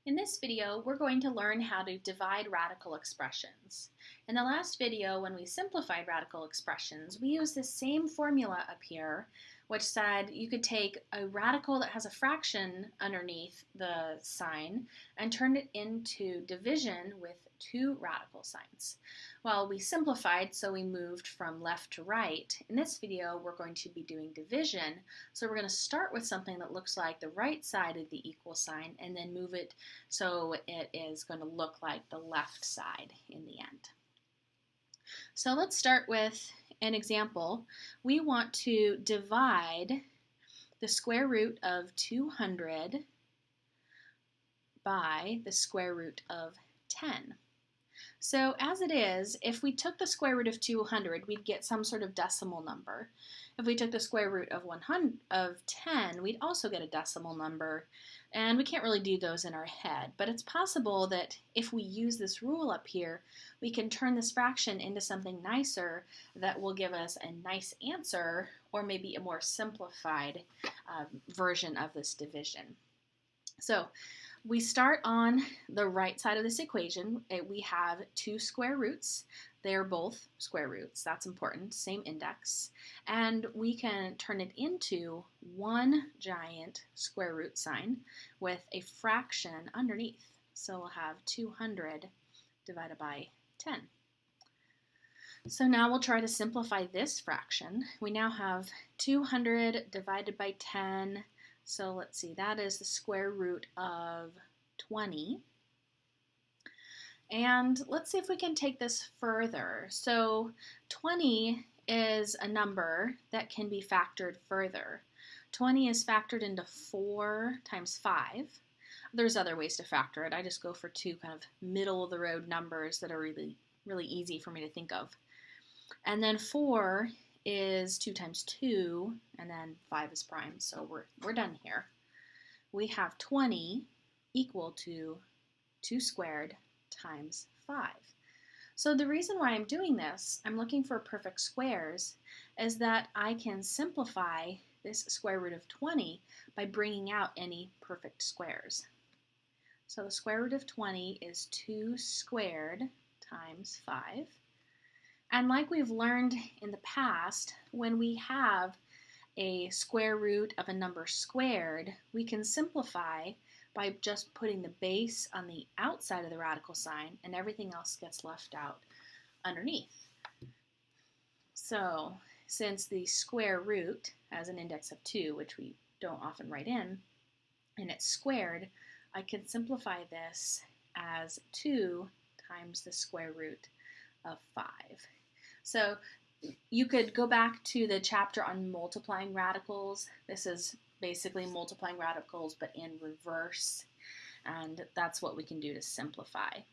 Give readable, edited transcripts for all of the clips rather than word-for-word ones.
In this video, we're going to learn how to divide radical expressions. In the last video, when we simplified radical expressions, we used the same formula up here, which said you could take a radical that has a fraction underneath the sign and turn it into division with two radical signs. Well, we simplified, so we moved from left to right. In this video, we're going to be doing division, so we're going to start with something that looks like the right side of the equal sign and then move it so it is going to look like the left side in the end. So let's start with an example. We want to divide the square root of 200 by the square root of 10. So as it is, if we took the square root of 200, we'd get some sort of decimal number. If we took the square root of 10, we'd also get a decimal number. And we can't really do those in our head, but it's possible that if we use this rule up here, we can turn this fraction into something nicer that will give us a nice answer, or maybe a more simplified version of this division. So we start on the right side of this equation. We have two square roots. They're both square roots. That's important. Same index. And we can turn it into one giant square root sign with a fraction underneath. So we'll have 200 divided by 10. So now we'll try to simplify this fraction. We now have 200 divided by 10. So let's see, that is the square root of 20. And let's see if we can take this further. So 20 is a number that can be factored further. 20 is factored into 4 times 5. There's other ways to factor it. I just go for two kind of middle of the road numbers that are really easy for me to think of. And then 4 is 2 times 2, and then 5 is prime, so we're done here. We have 20 equal to 2 squared times 5. So the reason why I'm doing this, I'm looking for perfect squares, is that I can simplify this square root of 20 by bringing out any perfect squares. So the square root of 20 is 2 squared times 5. And like we've learned in the past, when we have a square root of a number squared, we can simplify by just putting the base on the outside of the radical sign and everything else gets left out underneath. So since the square root has an index of 2, which we don't often write in, and it's squared, I can simplify this as 2 times the square root of 5. So you could go back to the chapter on multiplying radicals. This is basically multiplying radicals but in reverse, and that's what we can do to simplify.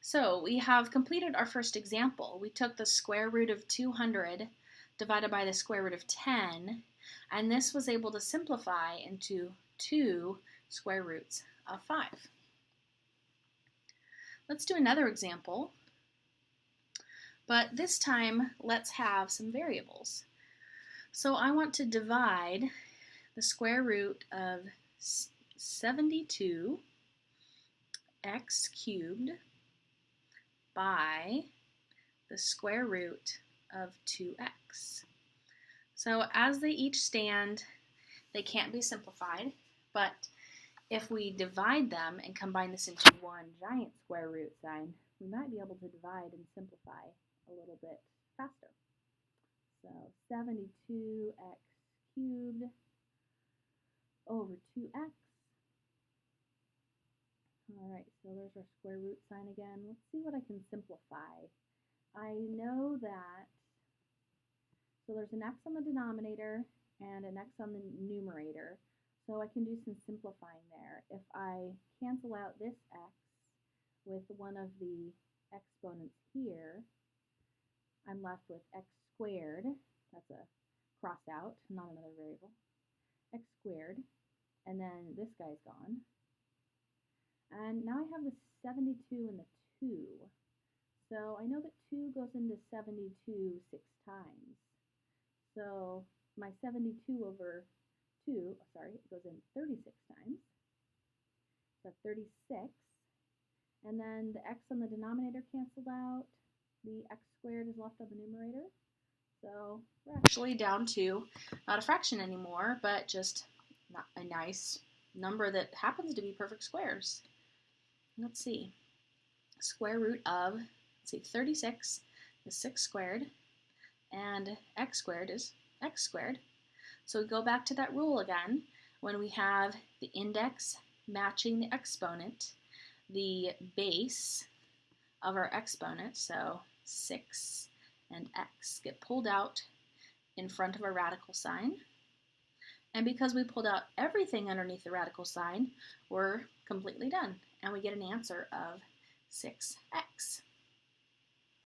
So we have completed our first example. We took the square root of 200 divided by the square root of 10, and this was able to simplify into 2 square roots of 5. Let's do another example. But this time, let's have some variables. So I want to divide the square root of 72x cubed by the square root of 2x. So as they each stand, they can't be simplified, but if we divide them and combine this into one giant square root sign, we might be able to divide and simplify a little bit faster. So 72x cubed over 2x. All right, so there's our square root sign again. Let's see what I can simplify. I know that, so there's an x on the denominator and an x on the numerator, so I can do some simplifying there. If I cancel out this x with one of the exponents here, I'm left with x squared, that's a cross out, not another variable, x squared, and then this guy's gone. And now I have the 72 and the 2. So I know that 2 goes into 72 6 times. So my 72 over 2, it goes in 36 times. So 36. And then the x on the denominator canceled out. The x squared is left on the numerator. So we're actually down to not a fraction anymore, but just not a nice number that happens to be perfect squares. Let's see. Square root of, 36 is 6 squared, and x squared is x squared. So we go back to that rule again. When we have the index matching the exponent, the base of our exponent, so 6 and x, get pulled out in front of our radical sign. And because we pulled out everything underneath the radical sign, we're completely done. And we get an answer of 6x.